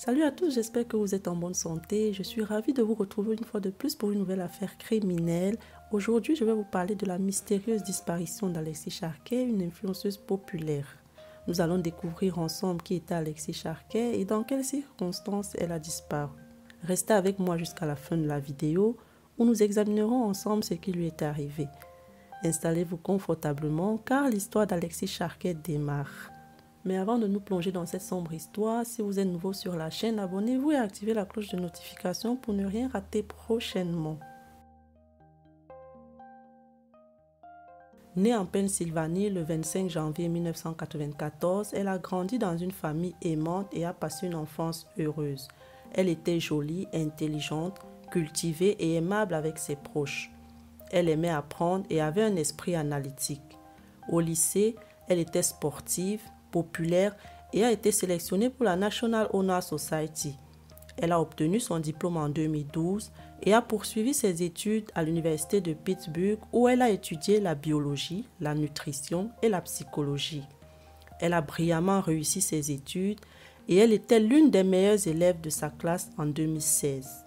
Salut à tous, j'espère que vous êtes en bonne santé. Je suis ravie de vous retrouver une fois de plus pour une nouvelle affaire criminelle. Aujourd'hui, je vais vous parler de la mystérieuse disparition d'Alexis Charquet, une influenceuse populaire. Nous allons découvrir ensemble qui était Alexis Charquet et dans quelles circonstances elle a disparu. Restez avec moi jusqu'à la fin de la vidéo où nous examinerons ensemble ce qui lui est arrivé. Installez-vous confortablement car l'histoire d'Alexis Charquet démarre. Mais avant de nous plonger dans cette sombre histoire, si vous êtes nouveau sur la chaîne, abonnez-vous et activez la cloche de notification pour ne rien rater prochainement. Née en Pennsylvanie le 25 janvier 1994, elle a grandi dans une famille aimante et a passé une enfance heureuse. Elle était jolie, intelligente, cultivée et aimable avec ses proches. Elle aimait apprendre et avait un esprit analytique. Au lycée, elle était sportive, populaire et a été sélectionnée pour la National Honor Society. Elle a obtenu son diplôme en 2012 et a poursuivi ses études à l'université de Pittsburgh où elle a étudié la biologie, la nutrition et la psychologie. Elle a brillamment réussi ses études et elle était l'une des meilleures élèves de sa classe en 2016.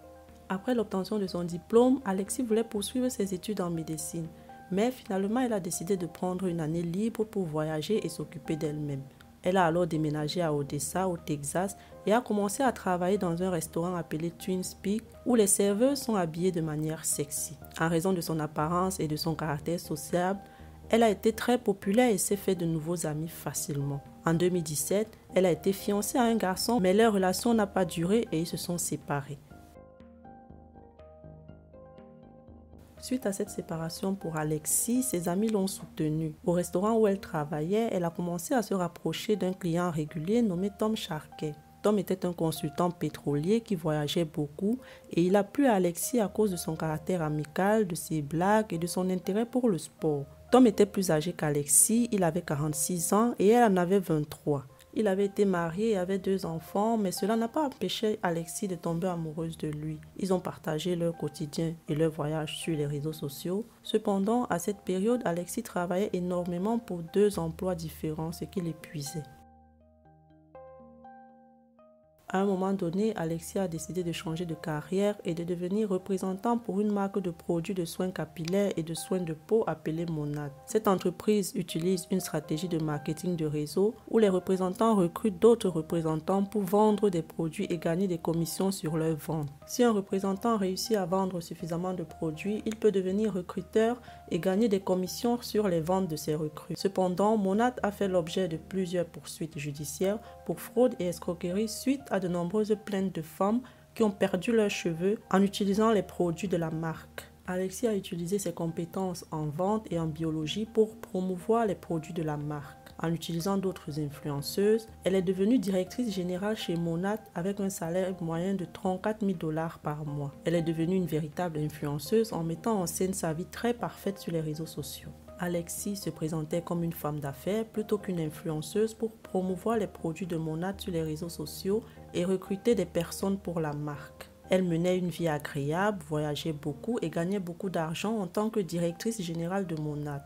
Après l'obtention de son diplôme, Alexis voulait poursuivre ses études en médecine, mais finalement elle a décidé de prendre une année libre pour voyager et s'occuper d'elle-même. Elle a alors déménagé à Odessa, au Texas, et a commencé à travailler dans un restaurant appelé Twin Peaks, où les serveuses sont habillées de manière sexy. En raison de son apparence et de son caractère sociable, elle a été très populaire et s'est fait de nouveaux amis facilement. En 2017, elle a été fiancée à un garçon, mais leur relation n'a pas duré et ils se sont séparés. Suite à cette séparation pour Alexis, ses amis l'ont soutenue. Au restaurant où elle travaillait, elle a commencé à se rapprocher d'un client régulier nommé Tom Charquet. Tom était un consultant pétrolier qui voyageait beaucoup et il a plu à Alexis à cause de son caractère amical, de ses blagues et de son intérêt pour le sport. Tom était plus âgé qu'Alexis, il avait 46 ans et elle en avait 23. Il avait été marié et avait 2 enfants, mais cela n'a pas empêché Alexis de tomber amoureuse de lui. Ils ont partagé leur quotidien et leur voyage sur les réseaux sociaux. Cependant, à cette période, Alexis travaillait énormément pour 2 emplois différents, ce qui l'épuisait. À un moment donné, Alexis a décidé de changer de carrière et de devenir représentant pour une marque de produits de soins capillaires et de soins de peau appelée Monad. Cette entreprise utilise une stratégie de marketing de réseau où les représentants recrutent d'autres représentants pour vendre des produits et gagner des commissions sur leurs ventes. Si un représentant réussit à vendre suffisamment de produits, il peut devenir recruteur et gagner des commissions sur les ventes de ses recrues. Cependant, Monad a fait l'objet de plusieurs poursuites judiciaires pour fraude et escroquerie suite à de nombreuses plaintes de femmes qui ont perdu leurs cheveux en utilisant les produits de la marque. Alexis a utilisé ses compétences en vente et en biologie pour promouvoir les produits de la marque. En utilisant d'autres influenceuses, elle est devenue directrice générale chez Monad avec un salaire moyen de 34 000 $ par mois. Elle est devenue une véritable influenceuse en mettant en scène sa vie très parfaite sur les réseaux sociaux. Alexis se présentait comme une femme d'affaires plutôt qu'une influenceuse pour promouvoir les produits de Monad sur les réseaux sociaux et recruter des personnes pour la marque. Elle menait une vie agréable, voyageait beaucoup et gagnait beaucoup d'argent en tant que directrice générale de Monad.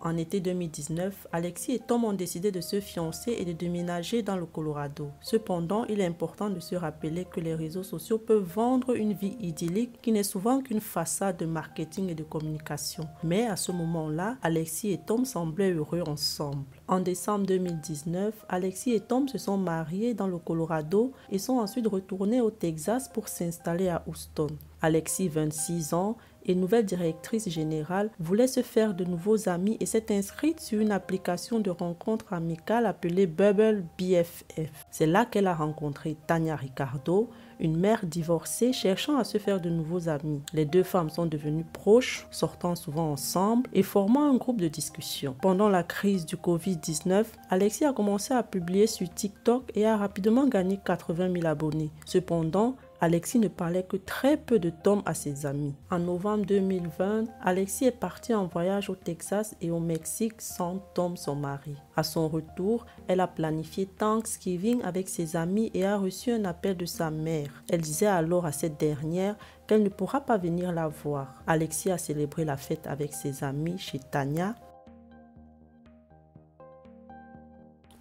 En été 2019, Alexis et Tom ont décidé de se fiancer et de déménager dans le Colorado. Cependant, il est important de se rappeler que les réseaux sociaux peuvent vendre une vie idyllique qui n'est souvent qu'une façade de marketing et de communication. Mais à ce moment-là, Alexis et Tom semblaient heureux ensemble. En décembre 2019, Alexis et Tom se sont mariés dans le Colorado et sont ensuite retournés au Texas pour s'installer à Houston. Alexis, 26 ans, et nouvelle directrice générale, voulait se faire de nouveaux amis et s'est inscrite sur une application de rencontre amicale appelée Bumble BFF. C'est là qu'elle a rencontré Tania Ricardo, une mère divorcée cherchant à se faire de nouveaux amis. Les 2 femmes sont devenues proches, sortant souvent ensemble et formant un groupe de discussion. Pendant la crise du Covid-19, Alexis a commencé à publier sur TikTok et a rapidement gagné 80 000 abonnés. Cependant, Alexis ne parlait que très peu de Tom à ses amis. En novembre 2020, Alexis est partie en voyage au Texas et au Mexique sans Tom, son mari. À son retour, elle a planifié Thanksgiving avec ses amis et a reçu un appel de sa mère. Elle disait alors à cette dernière qu'elle ne pourra pas venir la voir. Alexis a célébré la fête avec ses amis chez Tania.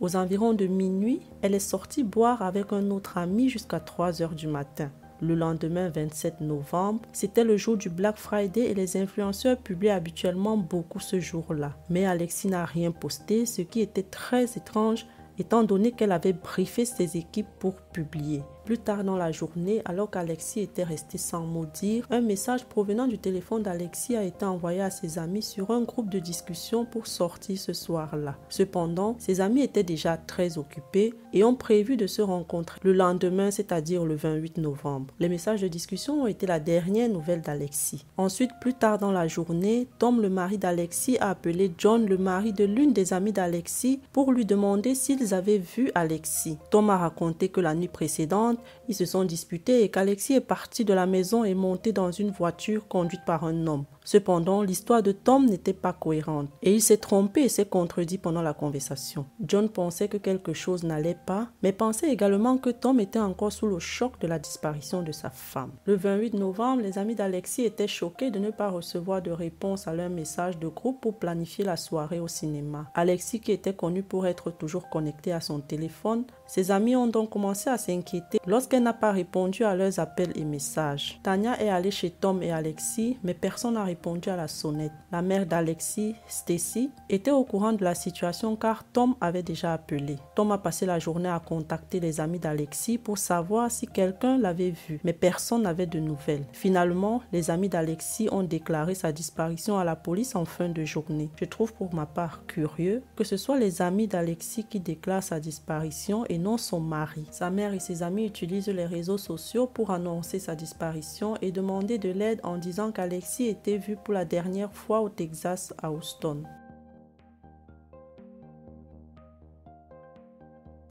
Aux environs de minuit, elle est sortie boire avec un autre ami jusqu'à 3 heures du matin. Le lendemain 27 novembre, c'était le jour du Black Friday et les influenceurs publient habituellement beaucoup ce jour-là. Mais Alexis n'a rien posté, ce qui était très étrange étant donné qu'elle avait briefé ses équipes pour publier. Plus tard dans la journée, alors qu'Alexis était resté sans mot dire, un message provenant du téléphone d'Alexis a été envoyé à ses amis sur un groupe de discussion pour sortir ce soir-là. Cependant, ses amis étaient déjà très occupés et ont prévu de se rencontrer le lendemain, c'est-à-dire le 28 novembre. Les messages de discussion ont été la dernière nouvelle d'Alexis. Ensuite, plus tard dans la journée, Tom, le mari d'Alexis, a appelé John, le mari de l'une des amies d'Alexis, pour lui demander s'ils avaient vu Alexis. Tom a raconté que la nuit précédente, ils se sont disputés et qu'Alexis est parti de la maison et monté dans une voiture conduite par un homme. Cependant, l'histoire de Tom n'était pas cohérente et il s'est trompé et s'est contredit pendant la conversation. John pensait que quelque chose n'allait pas, mais pensait également que Tom était encore sous le choc de la disparition de sa femme. Le 28 novembre, les amis d'Alexis étaient choqués de ne pas recevoir de réponse à leur message de groupe pour planifier la soirée au cinéma. Alexis, qui était connu pour être toujours connecté à son téléphone, ses amis ont donc commencé à s'inquiéter lorsqu'elle n'a pas répondu à leurs appels et messages. Tania est allée chez Tom et Alexis, mais personne n'a répondu à la sonnette. La mère d'Alexis, Stacy, était au courant de la situation car Tom avait déjà appelé. Tom a passé la journée à contacter les amis d'Alexis pour savoir si quelqu'un l'avait vu, mais personne n'avait de nouvelles. Finalement, les amis d'Alexis ont déclaré sa disparition à la police en fin de journée. Je trouve pour ma part curieux que ce soit les amis d'Alexis qui déclarent sa disparition et non son mari. Sa mère et ses amis utilisent les réseaux sociaux pour annoncer sa disparition et demander de l'aide en disant qu'Alexis était vu pour la dernière fois au Texas à Houston.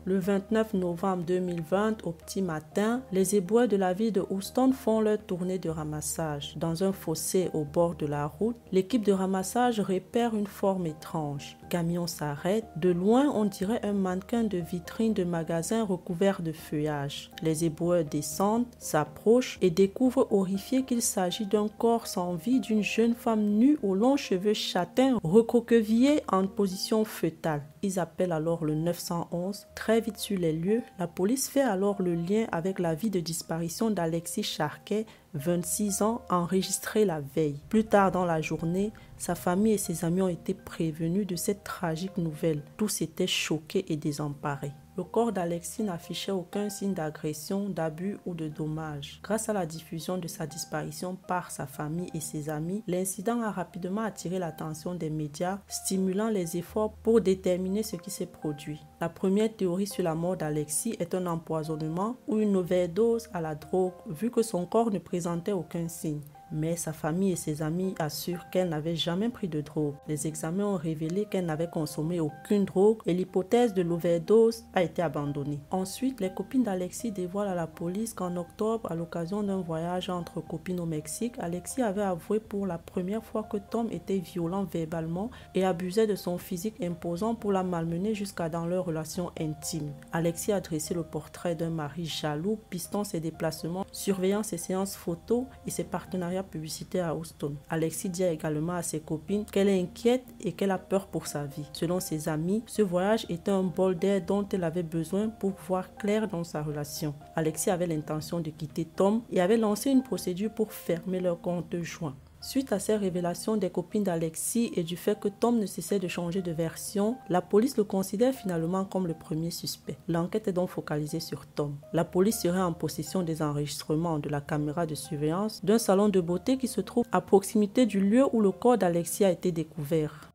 Le 29 novembre 2020, au petit matin, les éboueurs de la ville de Houston font leur tournée de ramassage. Dans un fossé au bord de la route, l'équipe de ramassage repère une forme étrange. Le camion s'arrête. De loin, on dirait un mannequin de vitrine de magasin recouvert de feuillage. Les éboueurs descendent, s'approchent et découvrent horrifiés qu'il s'agit d'un corps sans vie d'une jeune femme nue aux longs cheveux châtains recroquevillée en position fœtale. Ils appellent alors le 911. Très vite sur les lieux, la police fait alors le lien avec l'avis de disparition d'Alexis Charquet, 26 ans, enregistré la veille. Plus tard dans la journée, sa famille et ses amis ont été prévenus de cette tragique nouvelle. Tous étaient choqués et désemparés. Le corps d'Alexis n'affichait aucun signe d'agression, d'abus ou de dommage. Grâce à la diffusion de sa disparition par sa famille et ses amis, l'incident a rapidement attiré l'attention des médias, stimulant les efforts pour déterminer ce qui s'est produit. La première théorie sur la mort d'Alexis est un empoisonnement ou une overdose à la drogue, vu que son corps ne présentait aucun signe. Mais sa famille et ses amis assurent qu'elle n'avait jamais pris de drogue. Les examens ont révélé qu'elle n'avait consommé aucune drogue et l'hypothèse de l'overdose a été abandonnée. Ensuite, les copines d'Alexis dévoilent à la police qu'en octobre, à l'occasion d'un voyage entre copines au Mexique, Alexis avait avoué pour la première fois que Tom était violent verbalement et abusait de son physique imposant pour la malmener jusqu'à dans leur relation intime. Alexis a dressé le portrait d'un mari jaloux, pistant ses déplacements, surveillant ses séances photos et ses partenariats publicitaire à Houston. Alexis dit également à ses copines qu'elle est inquiète et qu'elle a peur pour sa vie. Selon ses amis, ce voyage était un bol d'air dont elle avait besoin pour voir clair dans sa relation. Alexis avait l'intention de quitter Tom et avait lancé une procédure pour fermer leur compte joint. Suite à ces révélations des copines d'Alexis et du fait que Tom ne cessait de changer de version, la police le considère finalement comme le premier suspect. L'enquête est donc focalisée sur Tom. La police serait en possession des enregistrements de la caméra de surveillance d'un salon de beauté qui se trouve à proximité du lieu où le corps d'Alexis a été découvert.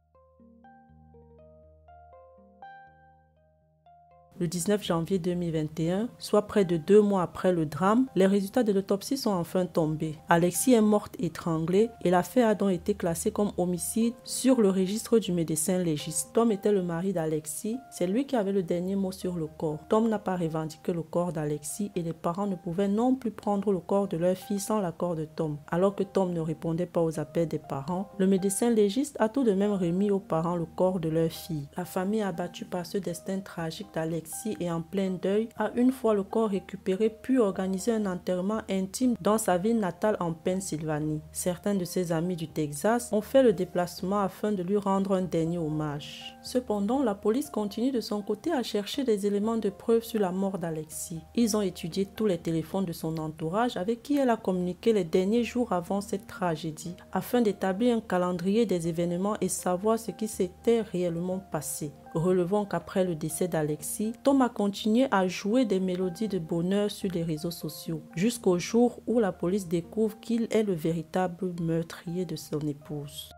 Le 19 janvier 2021, soit près de 2 mois après le drame, les résultats de l'autopsie sont enfin tombés. Alexis est morte étranglée et l'affaire a donc été classée comme homicide sur le registre du médecin légiste. Tom était le mari d'Alexis, c'est lui qui avait le dernier mot sur le corps. Tom n'a pas revendiqué le corps d'Alexis et les parents ne pouvaient non plus prendre le corps de leur fille sans l'accord de Tom. Alors que Tom ne répondait pas aux appels des parents, le médecin légiste a tout de même remis aux parents le corps de leur fille. La famille abattue par ce destin tragique d'Alexis d'Alexis et en plein deuil, a une fois le corps récupéré pu organiser un enterrement intime dans sa ville natale en Pennsylvanie. Certains de ses amis du Texas ont fait le déplacement afin de lui rendre un dernier hommage. Cependant, la police continue de son côté à chercher des éléments de preuve sur la mort d'Alexis. Ils ont étudié tous les téléphones de son entourage avec qui elle a communiqué les derniers jours avant cette tragédie, afin d'établir un calendrier des événements et savoir ce qui s'était réellement passé. Relevons qu'après le décès d'Alexis, Tom a continué à jouer des mélodies de bonheur sur les réseaux sociaux, jusqu'au jour où la police découvre qu'il est le véritable meurtrier de son épouse.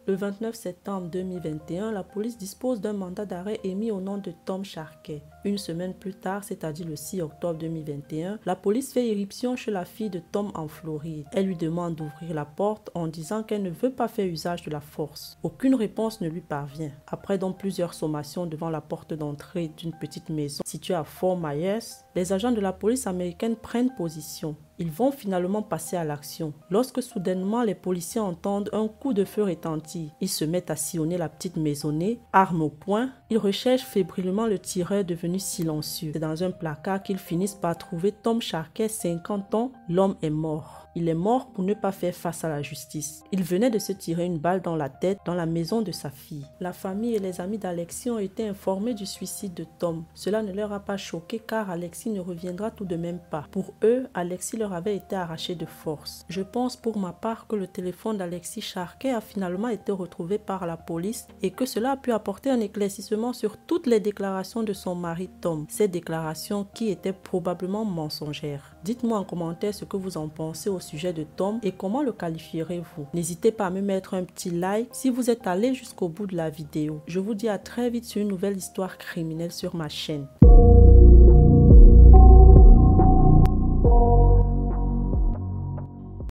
Le 29 septembre 2021, la police dispose d'un mandat d'arrêt émis au nom de Tom Sharkey. Une semaine plus tard, c'est-à-dire le 6 octobre 2021, la police fait irruption chez la fille de Tom en Floride. Elle lui demande d'ouvrir la porte en disant qu'elle ne veut pas faire usage de la force. Aucune réponse ne lui parvient. Après donc plusieurs sommations devant la porte d'entrée d'une petite maison située à Fort Myers, les agents de la police américaine prennent position. Ils vont finalement passer à l'action. Lorsque soudainement les policiers entendent un coup de feu retentir, ils se mettent à sillonner la petite maisonnée, arme au poing. Ils recherchent fébrilement le tireur devenu silencieux. C'est dans un placard qu'ils finissent par trouver Tom Sharkey, 50 ans. L'homme est mort. Il est mort pour ne pas faire face à la justice. Il venait de se tirer une balle dans la tête dans la maison de sa fille. La famille et les amis d'Alexis ont été informés du suicide de Tom. Cela ne leur a pas choqué car Alexis ne reviendra tout de même pas. Pour eux, Alexis leur avait été arraché de force. Je pense pour ma part que le téléphone d'Alexis Sharkey a finalement été retrouvé par la police et que cela a pu apporter un éclaircissement sur toutes les déclarations de son mari Tom. Ces déclarations qui étaient probablement mensongères. Dites-moi en commentaire ce que vous en pensez au sujet de Tom et comment le qualifierez-vous. N'hésitez pas à me mettre un petit like si vous êtes allé jusqu'au bout de la vidéo. Je vous dis à très vite sur une nouvelle histoire criminelle sur ma chaîne.